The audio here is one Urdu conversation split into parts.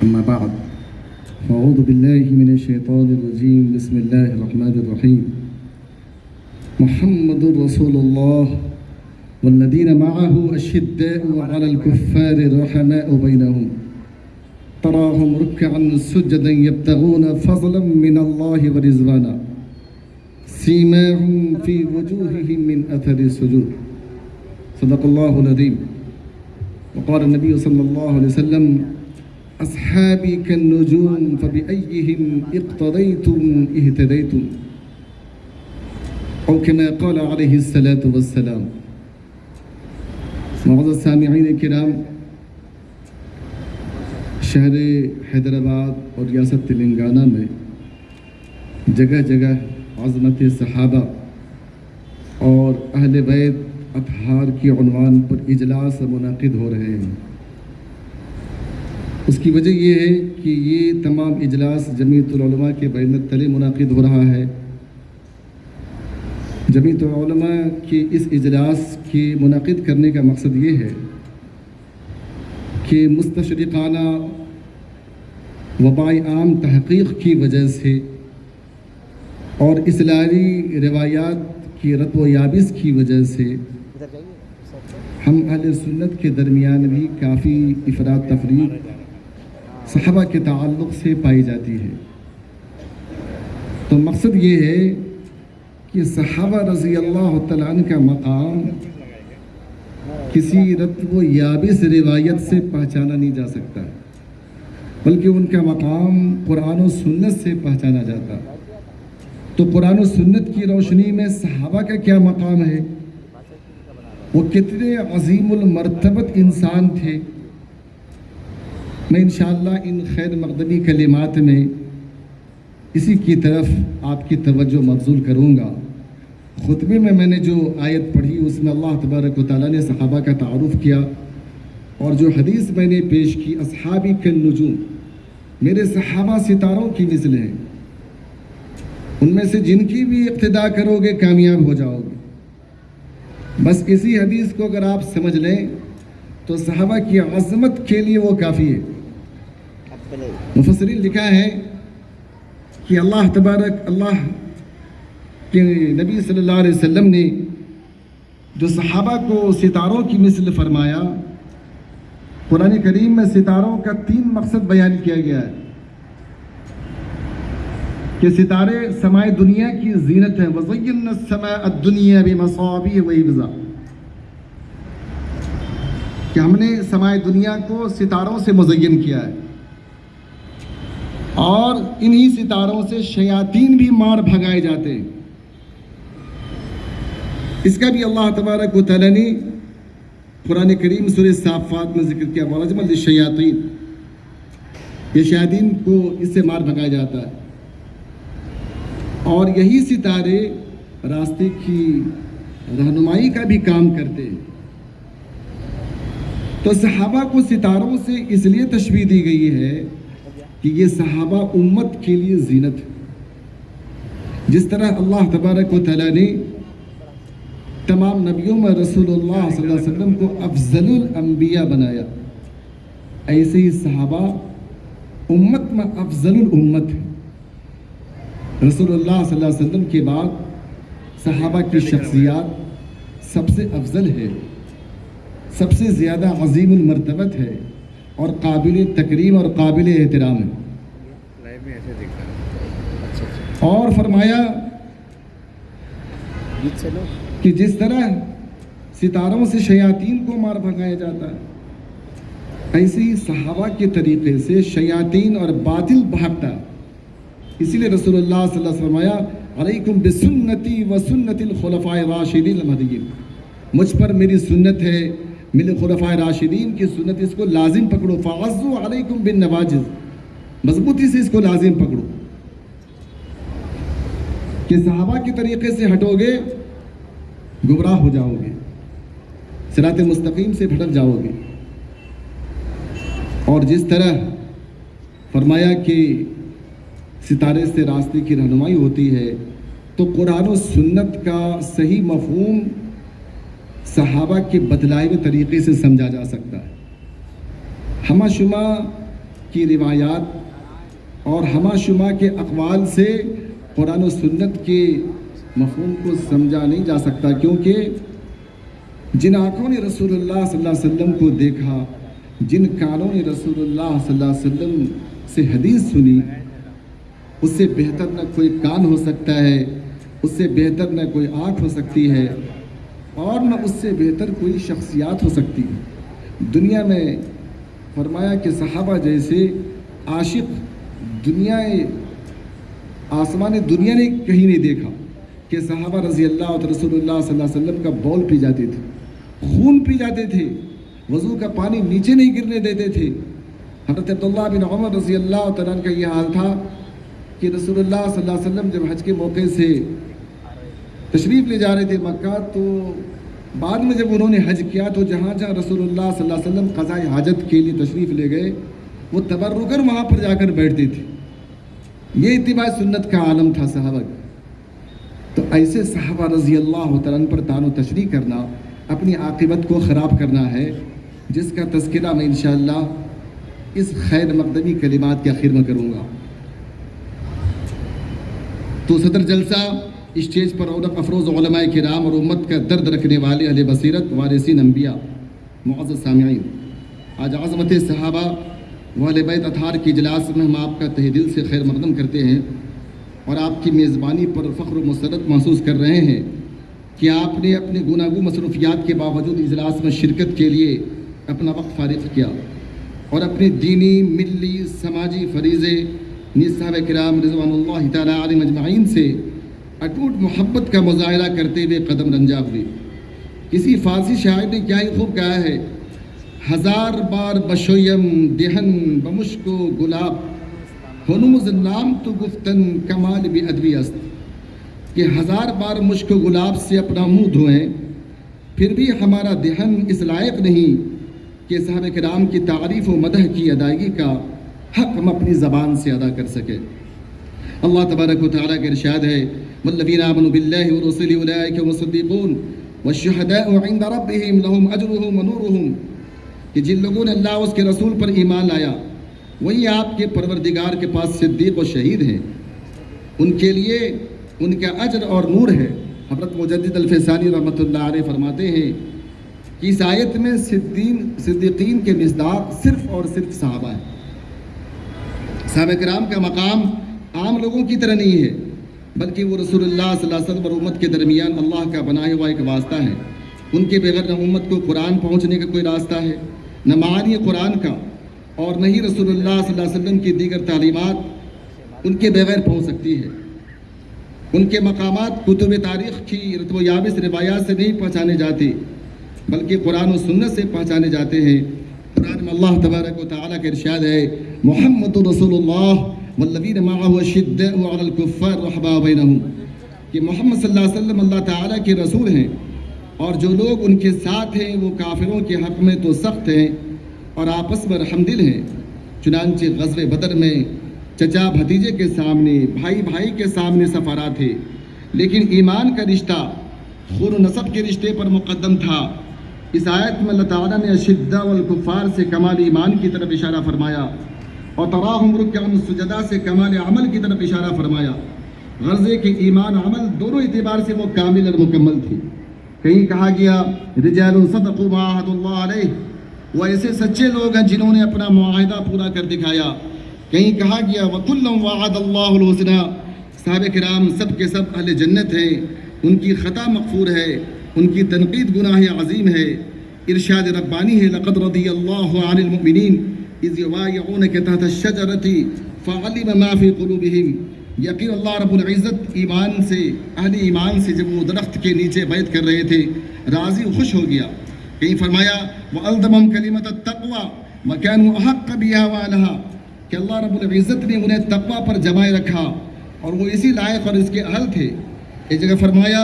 أما بعد فأعوذ بالله من الشيطان الرجيم بسم الله الرحمن الرحيم محمد رسول الله والذين معه أشداء على الكفار رحماء بينهم تراهم ركعا سجدا يبتغون فضلا من الله ورضوانا سيماهم في وجوههم من أثر السجود صدق الله العظيم وقال النبي صلى الله عليه وسلم أصحابي كالنجوم فبأيهم اقتديتم اهتديتم أو كما قال عليه الصلاة والسلام. معزز سامعین کرام، شہر حیدرآباد اور ریاست تلنگانہ میں جگہ جگہ عظمت صحابہ اور اہل بیت اطہار کی عنوان پر اجلاس منعقد ہو رہے ہیں۔ اس کی وجہ یہ ہے کہ یہ تمام اجلاس جمعیت العلماء کے بیانیے تلے منعقد ہو رہا ہے۔ جمعیت العلماء کے اس اجلاس کے منعقد کرنے کا مقصد یہ ہے کہ مستشرقانہ وبائی عام تحقیق کی وجہ سے اور اصلاحی روایات کی رتب و یابس کی وجہ سے ہم اہل سنت کے درمیان بھی کافی افراد تفریق صحابہ کے تعلق سے پائی جاتی ہے۔ تو مقصد یہ ہے کہ صحابہ رضی اللہ تعالیٰ عنہ کا مقام کسی رتب و یابس روایت سے پہچانا نہیں جا سکتا، بلکہ ان کا مقام قرآن و سنت سے پہچانا جاتا۔ تو قرآن و سنت کی روشنی میں صحابہ کا کیا مقام ہے، وہ کتنے عظیم المرتبت انسان تھے، میں انشاءاللہ ان خیر مقدمی کلمات میں اسی کی طرف آپ کی توجہ مبذول کروں گا۔ خطبے میں نے جو آیت پڑھی اس میں اللہ تبارک و تعالیٰ نے صحابہ کا تعارف کیا، اور جو حدیث میں نے پیش کی اصحابی کالنجوم، میرے صحابہ ستاروں کی مثل ہیں، ان میں سے جن کی بھی اقتداء کرو گے کامیاب ہو جاؤ گے۔ بس اسی حدیث کو اگر آپ سمجھ لیں تو صحابہ کی عظمت کے لیے وہ کافی ہے۔ مفسرین لکھا ہے کہ اللہ کے نبی صلی اللہ علیہ وسلم نے جو صحابہ کو ستاروں کی مثل فرمایا، قرآن کریم میں ستاروں کا 3 مقصد بیان کیا گیا ہے کہ ستارے سمائے دنیا کی زینت ہیں، وَزَيَّنَّا السَّمَاءَ الدُّنْيَا بِمَصَابِيحَ وَحِفْظًا، کہ ہم نے سمائے دنیا کو ستاروں سے مزین کیا ہے، اور انہی ستاروں سے شیاطین بھی مار بھگائے جاتے ہیں۔ اس کا بھی اللہ تبارک و تعالیٰ نے قرآن کریم سورہ صافات میں ذکر کیا، وَرَجْمًا لِلشَّيَاطِينِ، یہ شیاطین کو اس سے مار بھگایا جاتا ہے، اور یہی ستارے راستے کی رہنمائی کا بھی کام کرتے ہیں۔ تو صحابہ کو ستاروں سے اس لیے تشبیہ دی گئی ہے کہ یہ صحابہ امت کے لیے زینت ہے۔ جس طرح اللہ تبارک و تعالیٰ نے تمام نبیوں میں رسول اللہ صلی اللہ علیہ وسلم کو افضل الانبیاء بنایا، ایسے ہی صحابہ امت میں افضل الامت ہے۔ رسول اللہ صلی اللہ علیہ وسلم کے بعد صحابہ کی شخصیات سب سے افضل ہے، سب سے زیادہ عظیم المرتبت ہے، اور قابل تکریم اور قابل احترام ہے۔ اور فرمایا کہ جس طرح ستاروں سے شیاطین کو مار بھگایا جاتا ہے، ایسے ہی صحابہ کے طریقے سے شیاطین اور باطل بھاگتا۔ اسی لیے رسول اللہ صلی اللہ علیہ وسلم فرمایا علیکم بسنتی و سنت الخلفاء الراشدین المہدیین، مجھ پر میری سنت ہے، میرے خلفاء راشدین کی سنت، اس کو لازم پکڑو، فعضوا علیکم بالنواجذ، مضبوطی سے اس کو لازم پکڑو۔ کہ صحابہ کے طریقے سے ہٹو گے گمراہ ہو جاؤ گے، صراط مستقیم سے بھٹک جاؤ گے۔ اور جس طرح فرمایا کہ ستارے سے راستے کی رہنمائی ہوتی ہے، تو قرآن و سنت کا صحیح مفہوم صحابہ کے بتلائے ہوئے طریقے سے سمجھا جا سکتا ہے۔ ہمہ شمہ کی روایات اور ہمہ شمہ کے اقوال سے قرآن و سنت کے مفہوم کو سمجھا نہیں جا سکتا، کیونکہ جن آنکھوں نے رسول اللہ صلی اللہ علیہ وسلم کو دیکھا، جن کانوں نے رسول اللہ صلی اللہ علیہ وسلم سے حدیث سنی، اس سے بہتر نہ کوئی کان ہو سکتا ہے، اس سے بہتر نہ کوئی آنکھ ہو سکتی ہے، اور نہ اس سے بہتر کوئی شخصیات ہو سکتی ہے۔ دنیا میں فرمایا کہ صحابہ جیسے عاشق دنیا آسمان دنیا نے کہیں نہیں دیکھا کہ صحابہ رضی اللہ اور رسول اللہ صلی اللہ علیہ وسلم کا بول پی جاتے تھے، خون پی جاتے تھے، وضو کا پانی نیچے نہیں گرنے دیتے تھے۔ حضرت عبداللہ بن عمر رضی اللہ تعالیٰ عنہ کا یہ حال تھا کہ رسول اللہ صلی اللہ علیہ وسلم جب حج کے موقع سے تشریف لے جا رہے تھے مکہ، تو بعد میں جب انہوں نے حج کیا تو جہاں جہاں رسول اللہ صلی اللہ علیہ وسلم قضاء حاجت کے لیے تشریف لے گئے، وہ تبرکاً وہاں پر جا کر بیٹھتے تھے۔ یہ اتباع سنت کا عالم تھا صحابہ کا۔ تو ایسے صحابہ رضی اللہ تعالیٰ عنہ پر طعن و تشریح کرنا اپنی عاقبت کو خراب کرنا ہے، جس کا تذکرہ میں انشاءاللہ اس خیر مقدمی کلمات کے آخر میں کروں گا۔ تو صدر جلسہ اسٹیج پر رونق افروز علماء کرام اور امت کا درد رکھنے والے اہل بصیرت وارثین انبیاء، معزز سامعین، آج عظمت صحابہ و اہل بیت اطہار کی اجلاس میں ہم آپ کا تہ دل سے خیر مقدم کرتے ہیں اور آپ کی میزبانی پر فخر و مسرت محسوس کر رہے ہیں کہ آپ نے اپنے گوناگوں مصروفیات کے باوجود اجلاس میں شرکت کے لیے اپنا وقت فارغ کیا اور اپنے دینی، ملی، سماجی فریضے صحابہ کرام رضوان اللہ تعالیٰ علیہم اجمعین سے اٹوٹ محبت کا مظاہرہ کرتے ہوئے قدم رنجا ہوئے۔ کسی فارسی شاعر نے کیا ہی خوب کہا ہے، ہزار بار بشویم دہن بمشک و گلاب، ہنوز نام تو گفتن کمال بھی ادبی است، کہ ہزار بار مشک و گلاب سے اپنا منہ دھوئیں پھر بھی ہمارا دہن اس لائق نہیں کہ صحابہ کرام کی تعریف و مدح کی ادائیگی کا حق ہم اپنی زبان سے ادا کر سکیں۔ اللہ تبارک و تعالیٰ کا ارشاد ہے، والذین آمنوا باللہ ورسلہ اولئک هم الصدیقون والشہداء عند ربہم لہم اجرہم ونورہم، کہ جن لوگوں نے اللہ اس کے رسول پر ایمان لایا وہی آپ کے پروردگار کے پاس صدیق و شہید ہیں، ان کے لیے ان کا اجر اور نور ہے۔ حضرت مجدد الفسانی رحمۃ اللہ علیہ فرماتے ہیں کہ اس آیت میں صدیقین کے مصداق صرف اور صرف صحابہ ہیں۔ صحابہ کرام کا مقام عام لوگوں کی طرح نہیں ہے، بلکہ وہ رسول اللہ صلی اللہ علیہ وسلم اور امت کے درمیان اللہ کا بنایا ہوا ایک واسطہ ہے۔ ان کے بغیر نہ امت کو قرآن پہنچنے کا کوئی راستہ ہے، نہ معانی قرآن کا، اور نہ ہی رسول اللہ صلی اللہ علیہ وسلم کی دیگر تعلیمات ان کے بغیر پہنچ سکتی ہے۔ ان کے مقامات کتب تاریخ کی رتب و یابس روایات سے نہیں پہچانے جاتے، بلکہ قرآن و سنت سے پہچانے جاتے ہیں۔ قرآن میں اللہ تبارک و تعالیٰ کا ارشاد ہے، محمد رسول اللہ والذین معہ اشداء علی الکفار رحماء بینہم، کہ محمد صلی اللہ علیہ وسلم اللہ تعالیٰ کے رسول ہیں اور جو لوگ ان کے ساتھ ہیں وہ کافروں کے حق میں تو سخت ہیں اور آپس میں رحم دل ہیں۔ چنانچہ غزوہ بدر میں چچا بھتیجے کے سامنے، بھائی بھائی کے سامنے سفارا تھے، لیکن ایمان کا رشتہ خون و نسب کے رشتے پر مقدم تھا۔ اس آیت میں اللہ تعالیٰ نے اشداء والکفار سے کمال ایمان کی طرف اشارہ فرمایا اور تراہم رکعا سجدا سے کمال عمل کی طرف اشارہ فرمایا، غرض کہ ایمان عمل دونوں اعتبار سے وہ کامل اور مکمل تھی۔ کہیں کہا گیا رجال صدقوا ما عاہدوا اللہ علیہ، وہ ایسے سچے لوگ ہیں جنہوں نے اپنا معاہدہ پورا کر دکھایا۔ کہیں کہا گیا وَكُلًّا وَعَدَ اللَّهُ الْحُسْنَىٰ، صحابہ کرام سب کے سب اہل جنت ہیں، ان کی خطا مغفور ہے، ان کی تنقید گناہ عظیم ہے۔ ارشاد ربانی ہے، لقد رضی اللہ عن المؤمنین اذ یبایعونک تحت الشجرۃ فعلم ما فی قلوبہم، یقین اللہ رب العزت ایمان سے، اہل ایمان سے جب وہ درخت کے نیچے بیعت کر رہے تھے راضی و خوش ہو گیا۔ کہیں فرمایا وَأَلْزَمَهُمْ كَلِمَةَ التَّقْوَىٰ وَكَانُوا أَحَقَّ بِهَا وَأَهْلَهَا، کہ اللہ رب العزت نے انہیں تقویٰ پر جمائے رکھا اور وہ اسی لائق اور اس کے اہل تھے۔ ایک جگہ فرمایا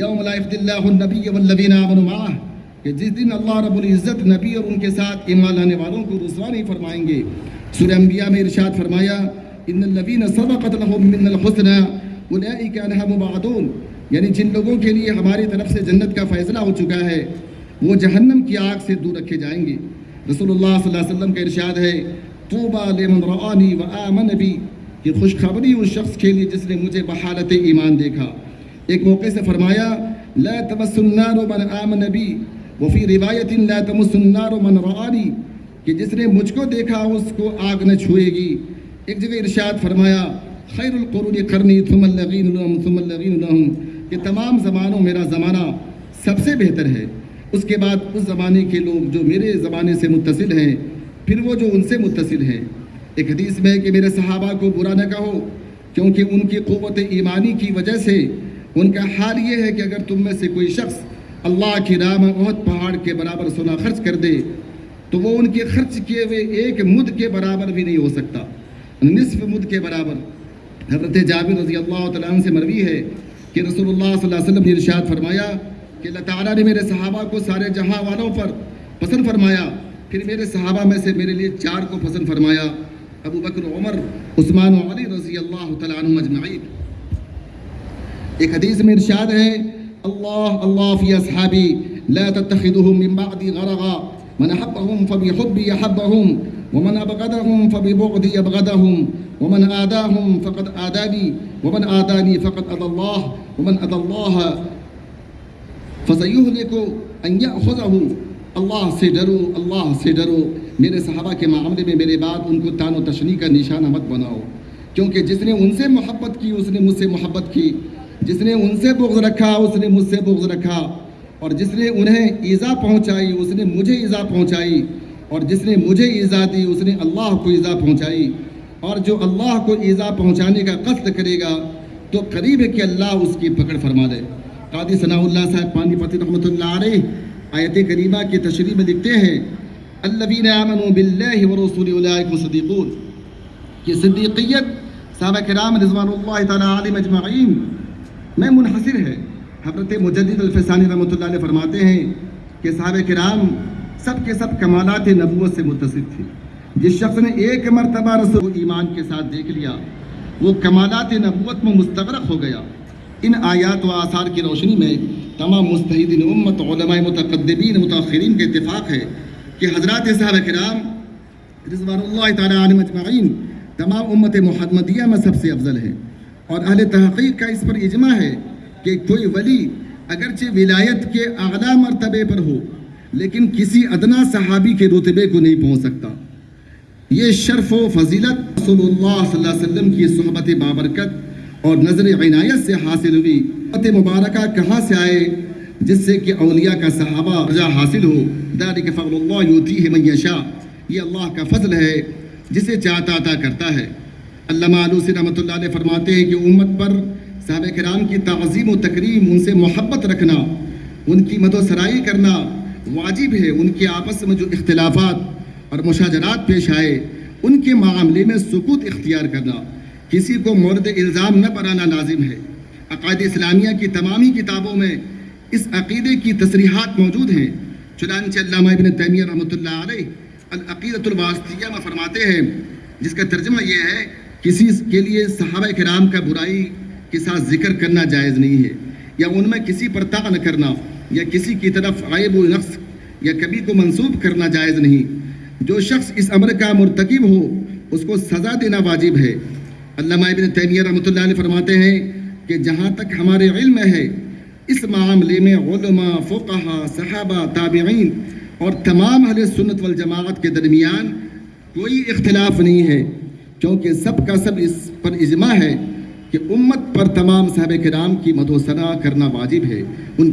یوم لا یخزی اللہ النبی والذین آمنوا معہ، کہ جس دن اللہ رب العزت نبی اور ان کے ساتھ ایمان لانے والوں کو رسوا نہیں فرمائیں گے۔ سورہ انبیاء میں ارشاد فرمایا ان الذین سبقت لهم من الحسنى اولئک عنہا مبعدون، یعنی جن لوگوں کے لیے ہماری طرف سے جنت کا فیصلہ ہو چکا ہے وہ جہنم کی آگ سے دور رکھے جائیں گے۔ رسول اللہ صلی اللہ علیہ وسلم کا ارشاد ہے طوبى لمن رآني وآمن بي، کہ خوشخبری اس شخص کے لیے جس نے مجھے بحالت ایمان دیکھا۔ ایک موقع سے فرمایا لا تمس النار من آمن بی، وفی روایت لا تمس النار من رآنی، کہ جس نے مجھ کو دیکھا اس کو آگ نہ چھوئے گی۔ ایک جگہ ارشاد فرمایا خیر القرون قرنی ثم الذین لهم ثم الذین لهم، کہ تمام زمانوں میرا زمانہ سب سے بہتر ہے، اس کے بعد اس زمانے کے لوگ جو میرے زمانے سے متصل ہیں، پھر وہ جو ان سے متصل ہیں۔ ایک حدیث میں ہے کہ میرے صحابہ کو برا نہ کہو، کیونکہ ان کی قوت ایمانی کی وجہ سے ان کا حال یہ ہے کہ اگر تم میں سے کوئی شخص اللہ کی راہ میں احد پہاڑ کے برابر سونا خرچ کر دے تو وہ ان کے خرچ کیے ہوئے ایک مد کے برابر بھی نہیں ہو سکتا، نصف مد کے برابر۔ حضرت جابر رضی اللہ تعالیٰ عنہ سے مروی ہے کہ رسول اللہ صلی اللہ علیہ وسلم نے ارشاد فرمایا کہ اللہ تعالیٰ نے میرے صحابہ کو سارے جہاں والوں پر پسند فرمایا، پھر میرے صحابہ میں سے میرے لیے 4 کو پسند فرمایا، ابو بکر، عمر، عثمان و علی رضی اللہ تعالیٰ عنہم اجمعین۔ ایک حدیث میں ارشاد ہے اللہ اللہ فی اصحابی لا تتخذوهم من بعدی غرضا، من احبهم فبحبی احبهم ومن ابغضهم فببغضی ابغضهم ومن آداهم فقد آدانی ومن آدانی فقد أذى الله ومن أذى الله فسيهلك أن يأخذه۔ اللہ سے ڈرو، اللہ سے ڈرو۔ میرے صحابہ کے معاملے میں میرے بعد ان کو تان و تشنیع کا نشانہ مت بناؤ، کیونکہ جس نے ان سے محبت کی اس نے مجھ سے محبت کی، جس نے ان سے بغض رکھا اس نے مجھ سے بغض رکھا، اور جس نے انہیں ایذا پہنچائی اس نے مجھے ایذا پہنچائی، اور جس نے مجھے ایذا دی اس نے اللہ کو ایذا پہنچائی، اور جو اللہ کو ایذا پہنچانے کا قصد کرے گا تو قریب ہے کہ اللہ اس کی پکڑ فرما دے۔ قاضی ثناء اللہ صاحب پانی پتی رحمۃ اللہ علیہ آیت کریمہ کی تشریح میں لکھتے ہیں الذین آمنوا باللہ ورسولہ اولئک هم الصدیقون، کہ صدیقیت صحابہ کرام رضوان اللہ تعالیٰ علیہم اجمعین میں منحصر ہے۔ حضرت مجدد الفسانی رحمۃ اللہ علیہ فرماتے ہیں کہ صحابہ کرام سب کے سب کمالات نبوت سے متصف تھے۔ جس شخص نے ایک مرتبہ رسول ایمان کے ساتھ دیکھ لیا وہ کمالات نبوت میں مستغرق ہو گیا۔ ان آیات و آثار کی روشنی میں تمام مجتہدین امت، علماء متقدمین متاخرین کے اتفاق ہے کہ حضرات صحابہ کرام رضوان اللہ تعالیٰ عنہم اجمعین تمام امت محمدیہ میں سب سے افضل ہے، اور اہل تحقیق کا اس پر اجماع ہے کہ کوئی ولی اگرچہ ولایت کے اعلیٰ مرتبے پر ہو لیکن کسی ادنا صحابی کے رتبے کو نہیں پہنچ سکتا۔ یہ شرف و فضیلت رسول اللہ صلی اللہ علیہ وسلم کی صحبت بابرکت اور نظر عنایت سے حاصل ہوئی۔ صحبت مبارکہ کہاں سے آئے؟ جس سے کہ اولیاء کا صحابہ درجہ حاصل ہو۔ ذالک فضل اللہ یؤتیہ من یشاء، یہ اللہ کا فضل ہے جسے چاہتا عطا کرتا ہے۔ علامہ آلوسی رحمۃ اللہ علیہ فرماتے ہیں کہ امت پر صحابہ کرام کی تعظیم و تکریم، ان سے محبت رکھنا، ان کی مدح و سرائی کرنا واجب ہے۔ ان کے آپس میں جو اختلافات اور مشاجرات پیش آئے ان کے معاملے میں سکوت اختیار کرنا، کسی کو مورد الزام نہ بنانا لازم ہے۔ عقائد اسلامیہ کی تمامی کتابوں میں اس عقیدے کی تصریحات موجود ہیں۔ چنانچہ علامہ ابن تیمیہ رحمۃ اللہ علیہ العقیدۃ الواسطیہ میں فرماتے ہیں، جس کا ترجمہ یہ ہے کسی کے لیے صحابہ کرام کا برائی کے ساتھ ذکر کرنا جائز نہیں ہے، یا ان میں کسی پر طعن کرنا یا کسی کی طرف عیب و نقص یا کبھی کو منسوب کرنا جائز نہیں۔ جو شخص اس امر کا مرتکب ہو اس کو سزا دینا واجب ہے۔ علامہ ابن تیمیہ رحمۃ اللہ علیہ فرماتے ہیں کہ جہاں تک ہمارے علم ہے اس معاملے میں علماء، فقہا، صحابہ، تابعین اور تمام اہل سنت والجماعت کے درمیان کوئی اختلاف نہیں ہے، کیونکہ سب کا سب اس پر اجماع ہے کہ امت پر تمام صحابہ کرام کی مدح و ثنا کرنا واجب ہے۔ ان